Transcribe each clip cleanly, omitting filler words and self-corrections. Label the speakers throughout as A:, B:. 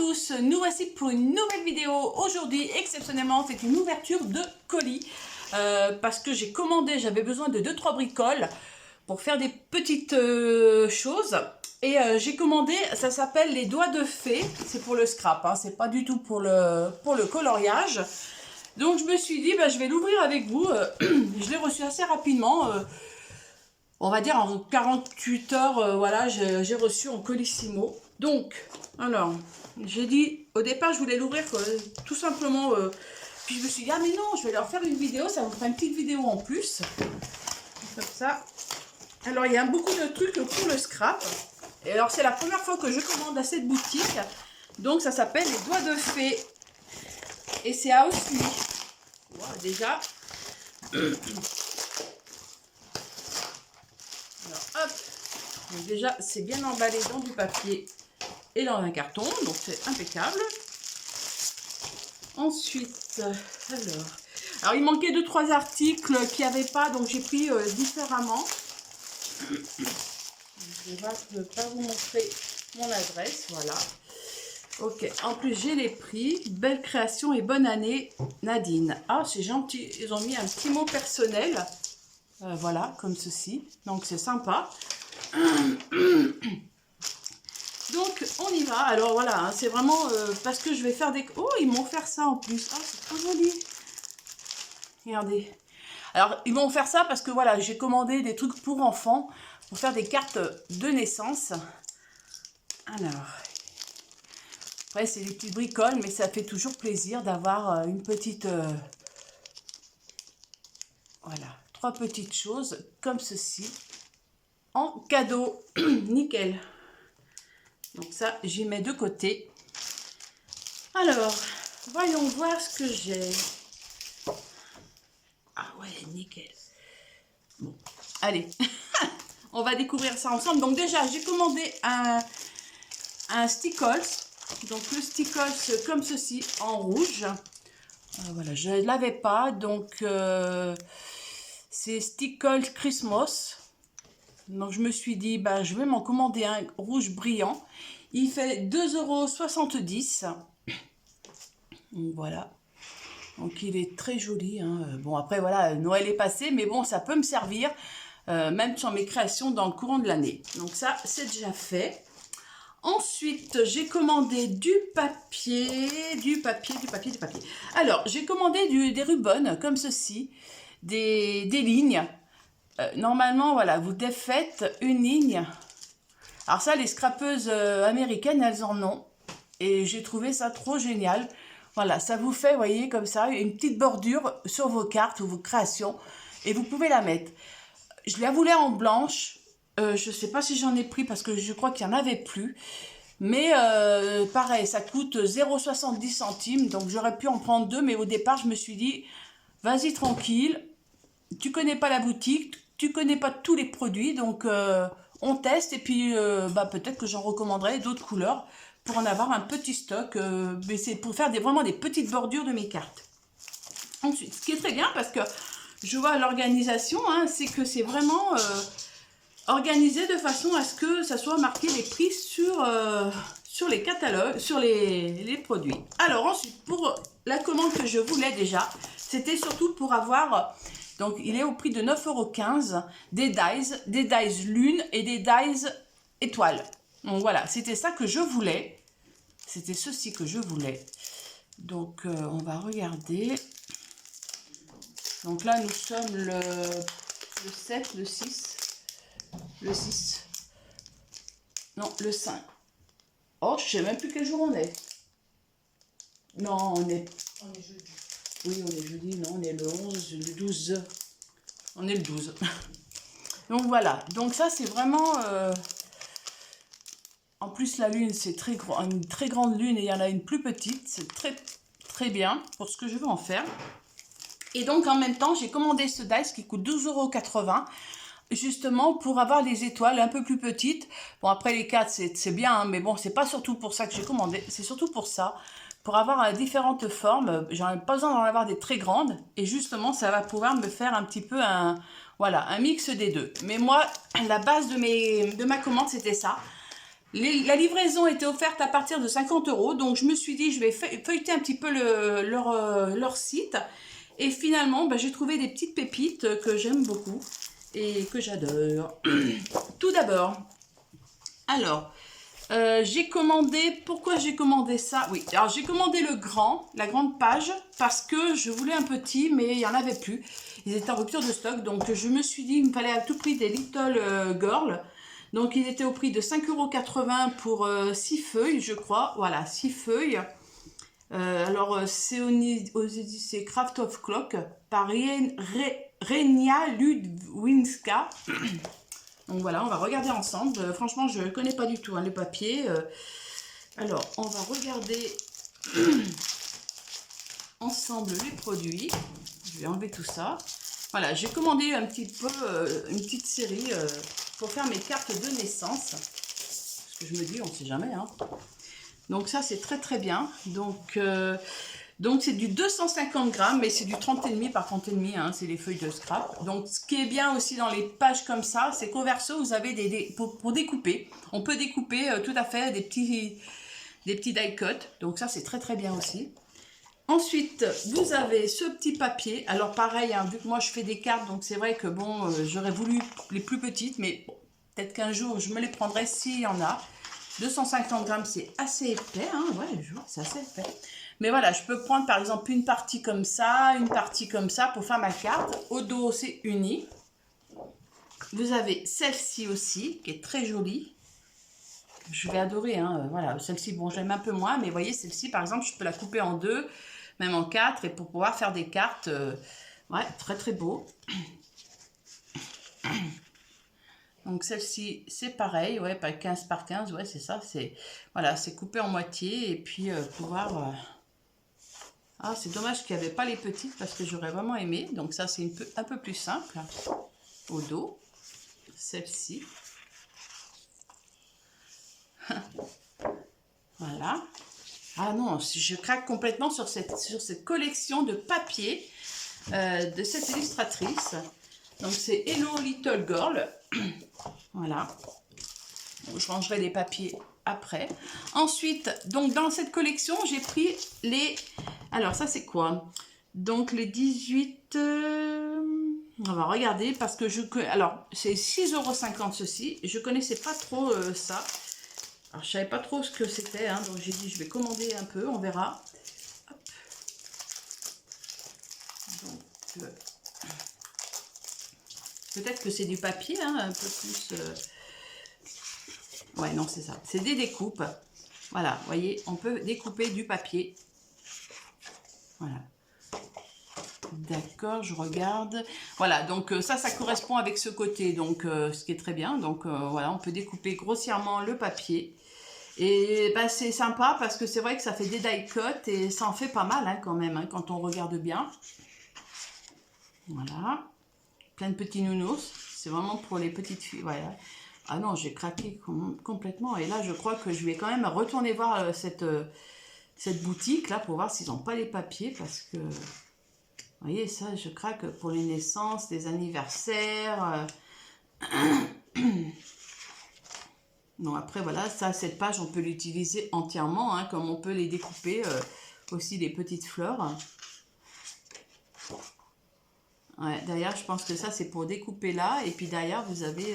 A: tous, nous voici pour une nouvelle vidéo. Aujourd'hui, exceptionnellement, c'est une ouverture de colis parce que j'ai commandé, j'avais besoin de 2-3 bricoles pour faire des petites choses. Et j'ai commandé, ça s'appelle les doigts de fée, c'est pour le scrap, hein, c'est pas du tout pour le coloriage. Donc je me suis dit, bah, je vais l'ouvrir avec vous, je l'ai reçu assez rapidement. On va dire en 48 heures, voilà, j'ai reçu en colissimo. Donc, alors, j'ai dit, au départ, je voulais l'ouvrir tout simplement. Puis je me suis dit, ah mais non, je vais leur faire une vidéo, ça vous fera une petite vidéo en plus. Comme ça. Alors, il y a beaucoup de trucs pour le scrap. Et alors, c'est la première fois que je commande à cette boutique. Donc, ça s'appelle les doigts de fée. Et c'est à Osli. Voilà, déjà. Alors, hop, donc déjà c'est bien emballé dans du papier et dans un carton, donc c'est impeccable. Ensuite, alors il manquait 2-3 articles qu'il n'y avait pas, donc j'ai pris différemment. Je ne vais pas vous montrer mon adresse, voilà. Ok, en plus j'ai les prix. Belle création et bonne année Nadine. Ah, c'est gentil, ils ont mis un petit mot personnel. Voilà, comme ceci. Donc, c'est sympa. Donc, on y va. Alors, voilà, hein, c'est vraiment parce que je vais faire des... Oh, ils m'ont offert ça en plus. Ah, c'est trop joli. Regardez. Alors, ils m'ont offert ça parce que, voilà, j'ai commandé des trucs pour enfants, pour faire des cartes de naissance. Alors, après, c'est des petites bricoles, mais ça fait toujours plaisir d'avoir une petite... voilà. 3 petites choses comme ceci en cadeau. Nickel. Donc ça, j'y mets de côté. Alors, voyons voir ce que j'ai. Ah ouais, nickel. Bon, allez. On va découvrir ça ensemble. Donc déjà, j'ai commandé un stickles. Donc le stickles comme ceci en rouge. Voilà, je ne l'avais pas. Donc... c'est Stickles Christmas. Donc je me suis dit, bah, je vais m'en commander un rouge brillant. Il fait 2,70 €. Donc voilà. Donc il est très joli. Hein. Bon après voilà, Noël est passé, mais bon, ça peut me servir. Même sur mes créations dans le courant de l'année. Donc ça, c'est déjà fait. Ensuite, j'ai commandé du papier. Alors, j'ai commandé des rubans comme ceci. Des lignes. Normalement, voilà, vous défaites une ligne. Alors ça, les scrapeuses américaines, elles en ont. Et j'ai trouvé ça trop génial. Voilà, ça vous fait, vous voyez, comme ça, une petite bordure sur vos cartes ou vos créations. Et vous pouvez la mettre. Je la voulais en blanche. Je ne sais pas si j'en ai pris parce que je crois qu'il n'y en avait plus. Mais pareil, ça coûte 0,70 centimes. Donc j'aurais pu en prendre 2. Mais au départ, je me suis dit, vas-y tranquille. Tu connais pas la boutique, tu connais pas tous les produits, donc on teste et puis bah, peut-être que j'en recommanderai d'autres couleurs pour en avoir un petit stock, mais c'est pour faire vraiment des petites bordures de mes cartes. Ensuite, ce qui est très bien parce que je vois l'organisation, hein, c'est que c'est vraiment organisé de façon à ce que ça soit marqué les prix sur les catalogues, sur les produits. Alors ensuite, pour la commande que je voulais déjà, c'était surtout pour avoir... Donc, il est au prix de 9,15 €, des dies lune et des dies étoiles. Donc, voilà, c'était ça que je voulais. C'était ceci que je voulais. Donc, on va regarder. Donc là, nous sommes le 7, le 6. Le 6. Non, le 5. Oh, je ne sais même plus quel jour on est. Non, on est jeudi. Oui, on est jeudi, non, on est le 11, le 12. On est le 12. Donc voilà, donc ça c'est vraiment... En plus la lune, c'est une très grande lune et il y en a une plus petite. C'est très très bien pour ce que je veux en faire. Et donc en même temps, j'ai commandé ce dice qui coûte 12,80 €. Justement pour avoir les étoiles un peu plus petites. Bon après les 4 c'est bien, hein, mais bon c'est pas surtout pour ça que j'ai commandé. C'est surtout pour ça. Pour avoir différentes formes, j'en ai pas besoin d'en avoir des très grandes. Et justement, ça va pouvoir me faire un petit peu un mix des deux. Mais moi, la base de ma commande, c'était ça. La livraison était offerte à partir de 50 €, donc je me suis dit, je vais feuilleter un petit peu leur site. Et finalement, bah, j'ai trouvé des petites pépites que j'aime beaucoup et que j'adore. Tout d'abord, alors, j'ai commandé, pourquoi j'ai commandé ça? Oui, alors j'ai commandé la grande page, parce que je voulais un petit, mais il n'y en avait plus. Ils étaient en rupture de stock, donc je me suis dit, il me fallait à tout prix des Little Girl. Donc il était au prix de 5,80 € pour 6 feuilles, je crois. Voilà, 6 feuilles. Alors c'est Craft of Clock par Renia Ludwinska. Donc voilà, on va regarder ensemble. Franchement, je ne connais pas du tout hein, le papier. Alors, on va regarder ensemble les produits. Je vais enlever tout ça. Voilà, j'ai commandé un petit peu une petite série pour faire mes cartes de naissance. Parce que je me dis, on ne sait jamais. Hein. Donc ça, c'est très très bien. Donc c'est du 250 grammes, mais c'est du 30,5 par 30,5, hein, c'est les feuilles de scrap. Donc ce qui est bien aussi dans les pages comme ça, c'est qu'au verso, vous avez pour découper. On peut découper tout à fait des petits die cut. Donc ça, c'est très très bien aussi. Ensuite, vous avez ce petit papier. Alors pareil, hein, vu que moi je fais des cartes, donc c'est vrai que bon, j'aurais voulu les plus petites, mais bon, peut-être qu'un jour je me les prendrai s'il y en a. 250 grammes, c'est assez épais, hein, ouais, je vois, c'est assez épais. Mais voilà, je peux prendre par exemple une partie comme ça, une partie comme ça pour faire ma carte. Au dos, c'est uni. Vous avez celle-ci aussi, qui est très jolie. Je vais adorer, hein, voilà, celle-ci, bon, j'aime un peu moins, mais vous voyez, celle-ci, par exemple, je peux la couper en deux, même en quatre, et pour pouvoir faire des cartes, ouais, très très beau. Donc celle-ci, c'est pareil, ouais, pas 15 par 15, ouais, c'est ça, c'est voilà, c'est coupé en moitié, et puis pouvoir... Ah, c'est dommage qu'il n'y avait pas les petites, parce que j'aurais vraiment aimé. Donc ça, c'est un peu plus simple, au dos, celle-ci. Voilà. Ah non, je craque complètement sur cette collection de papier de cette illustratrice. Donc c'est Hello Little Girl. Voilà. Donc, je rangerai les papiers après. Ensuite, donc dans cette collection, j'ai pris les... Alors ça c'est quoi? Donc les 18... On va regarder parce que alors c'est 6,50 € ceci. Je connaissais pas trop ça. Alors je savais pas trop ce que c'était, hein, donc j'ai dit je vais commander un peu, on verra. Hop. Donc peut-être que c'est du papier, hein, un peu plus. Ouais, non, c'est ça. C'est des découpes. Voilà, vous voyez, on peut découper du papier. Voilà. D'accord, je regarde. Voilà, donc ça correspond avec ce côté, donc ce qui est très bien. Donc voilà, on peut découper grossièrement le papier. Et bah, c'est sympa parce que c'est vrai que ça fait des die cut et ça en fait pas mal hein, quand même, hein, quand on regarde bien. Voilà. Plein de petits nounours. C'est vraiment pour les petites filles. Voilà. Ah non, j'ai craqué complètement. Et là, je crois que je vais quand même retourner voir cette boutique là pour voir s'ils n'ont pas les papiers parce que... Vous voyez, ça, je craque pour les naissances, les anniversaires. Non, après, voilà, ça, cette page, on peut l'utiliser entièrement, hein, comme on peut les découper aussi des petites fleurs. Ouais, derrière, je pense que ça, c'est pour découper là. Et puis derrière, vous avez...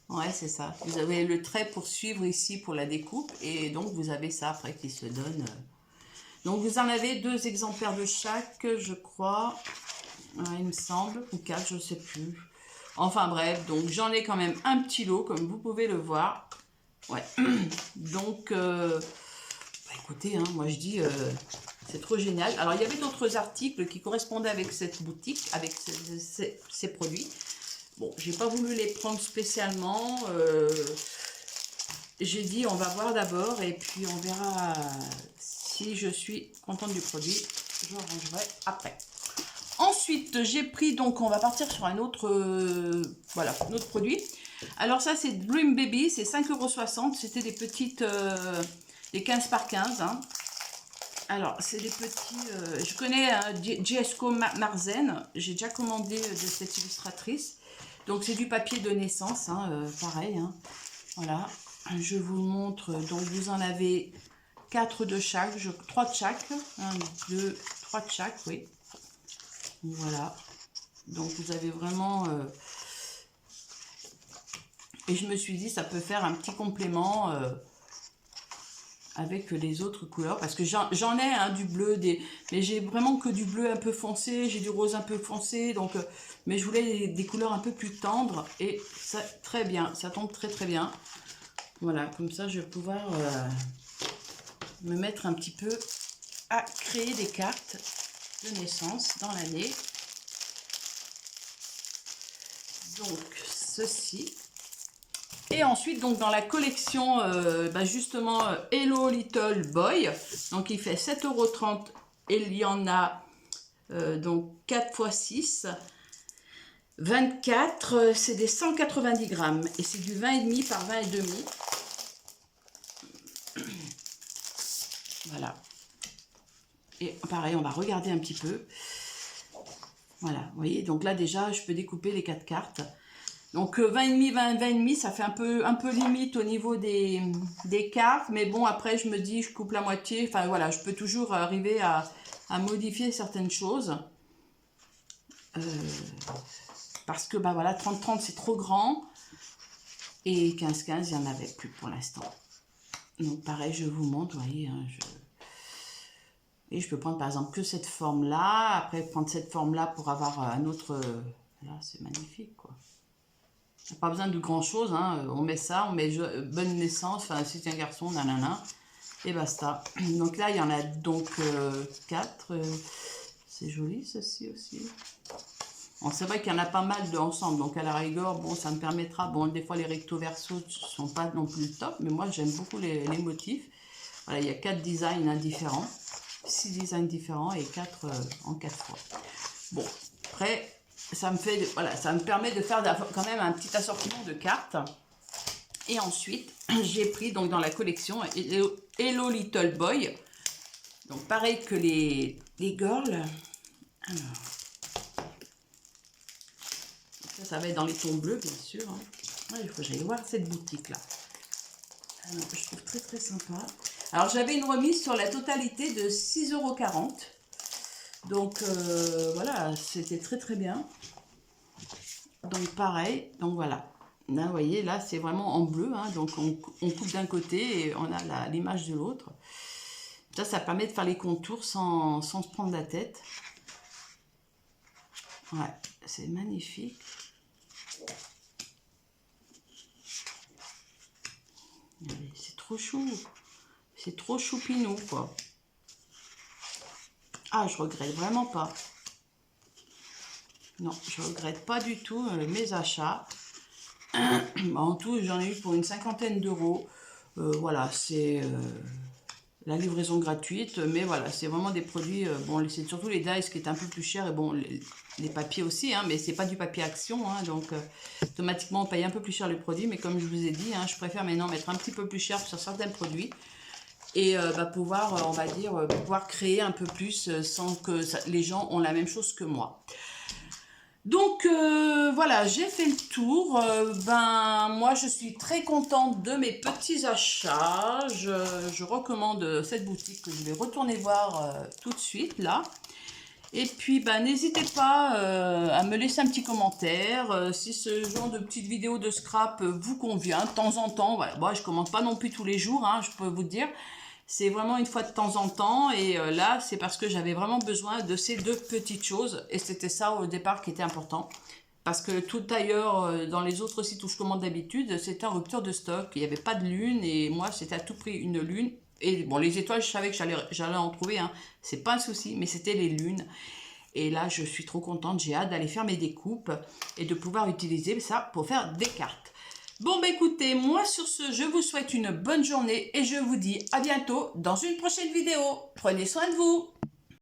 A: Ouais, c'est ça. Vous avez le trait pour suivre ici pour la découpe. Et donc, vous avez ça après qui se donne... Donc, vous en avez 2 exemplaires de chaque, je crois. Ouais, il me semble. Ou 4, je ne sais plus. Enfin, bref. Donc, j'en ai quand même un petit lot, comme vous pouvez le voir. Ouais. Donc, bah, écoutez, hein, moi, je dis... c'est trop génial. Alors, il y avait d'autres articles qui correspondaient avec cette boutique, avec ces produits. Bon, j'ai pas voulu les prendre spécialement. J'ai dit, on va voir d'abord et puis on verra... Si je suis contente du produit, je rangerai après. Ensuite, j'ai pris, donc on va partir sur un autre, voilà, un autre produit. Alors ça, c'est Dream Baby, c'est 5,60 €. C'était des petites, des 15 par 15. Hein. Alors, c'est des petits, je connais Jesco Marzen, j'ai déjà commandé de cette illustratrice. Donc, c'est du papier de naissance, hein, pareil. Hein. Voilà, je vous montre, donc vous en avez 4 de chaque, 3 de chaque, 1, 2, 3 de chaque, oui. Voilà, donc vous avez vraiment... et je me suis dit, ça peut faire un petit complément avec les autres couleurs, parce que j'en ai du bleu, mais j'ai vraiment que du bleu un peu foncé, j'ai du rose un peu foncé, donc, mais je voulais des couleurs un peu plus tendres, et ça, très bien, ça tombe très très bien. Voilà, comme ça je vais pouvoir me mettre un petit peu à créer des cartes de naissance dans l'année. Donc ceci. Et ensuite, donc dans la collection, justement, Hello Little Boy, donc il fait 7,30 € et il y en a donc 4 x 6, 24, c'est des 190 grammes et c'est du 20,5 par 20,5. Voilà. Et pareil, on va regarder un petit peu. Voilà, vous voyez, donc là déjà, je peux découper les 4 cartes. Donc 20,5, 20,5, ça fait un peu limite au niveau des cartes. Mais bon, après, je me dis, je coupe la moitié. Enfin, voilà, je peux toujours arriver à modifier certaines choses. Parce que, bah voilà, 30-30, c'est trop grand. Et 15-15, il n'y en avait plus pour l'instant. Donc, pareil, je vous montre, vous voyez, hein, et je peux prendre, par exemple, que cette forme-là. Après, prendre cette forme-là pour avoir un autre... Là, c'est magnifique, quoi. Pas besoin de grand chose, hein. On met ça, on met bonne naissance, enfin si c'est un garçon, nanana, et basta. Donc là il y en a donc 4, c'est joli ceci aussi. Bon, c'est vrai qu'il y en a pas mal ensemble, donc à la rigueur, bon ça me permettra, bon des fois les recto verso ne sont pas non plus le top, mais moi j'aime beaucoup les motifs. Voilà, il y a 4 designs différents, 6 designs différents et 4 en 4 fois. Bon, après... ça me fait, voilà, ça me permet de faire quand même un petit assortiment de cartes. Et ensuite, j'ai pris donc dans la collection Hello Little Boy. Donc pareil que les girls. Alors, ça va être dans les tons bleus, bien sûr. Hein. Ouais, il faut que j'aille voir cette boutique là. Alors, je trouve très très sympa. Alors j'avais une remise sur la totalité de 6,40 €. Donc voilà, c'était très très bien. Donc pareil, donc voilà. Là, vous voyez, là c'est vraiment en bleu, hein, donc on coupe d'un côté et on a l'image de l'autre. Ça permet de faire les contours sans se prendre la tête. Ouais, c'est magnifique. C'est trop chou. C'est trop choupinou, quoi. Ah, je regrette vraiment pas. Non, je regrette pas du tout mes achats. En tout, j'en ai eu pour une 50aine d'euros. Voilà, c'est la livraison gratuite. Mais voilà, c'est vraiment des produits... bon, c'est surtout les dies qui est un peu plus cher. Et bon, les papiers aussi, hein, mais c'est pas du papier action. Hein, donc, automatiquement, on paye un peu plus cher les produits. Mais comme je vous ai dit, hein, je préfère maintenant mettre un petit peu plus cher sur certains produits. Et pouvoir, on va dire, pouvoir créer un peu plus sans que les gens ont la même chose que moi. Donc voilà, j'ai fait le tour. Moi je suis très contente de mes petits achats. Je recommande cette boutique que je vais retourner voir tout de suite là. Et puis n'hésitez pas à me laisser un petit commentaire si ce genre de petite vidéo de scrap vous convient de temps en temps. Voilà, moi je commande pas non plus tous les jours, hein, je peux vous dire. C'est vraiment une fois de temps en temps et là c'est parce que j'avais vraiment besoin de ces deux petites choses et c'était ça au départ qui était important parce que tout ailleurs dans les autres sites où je commande d'habitude c'était en rupture de stock, il n'y avait pas de lune et moi c'était à tout prix une lune et bon les étoiles je savais que j'allais en trouver, hein. C'est pas un souci mais c'était les lunes et là je suis trop contente, j'ai hâte d'aller faire mes découpes et de pouvoir utiliser ça pour faire des cartes. Bon, écoutez, moi sur ce, je vous souhaite une bonne journée et je vous dis à bientôt dans une prochaine vidéo. Prenez soin de vous.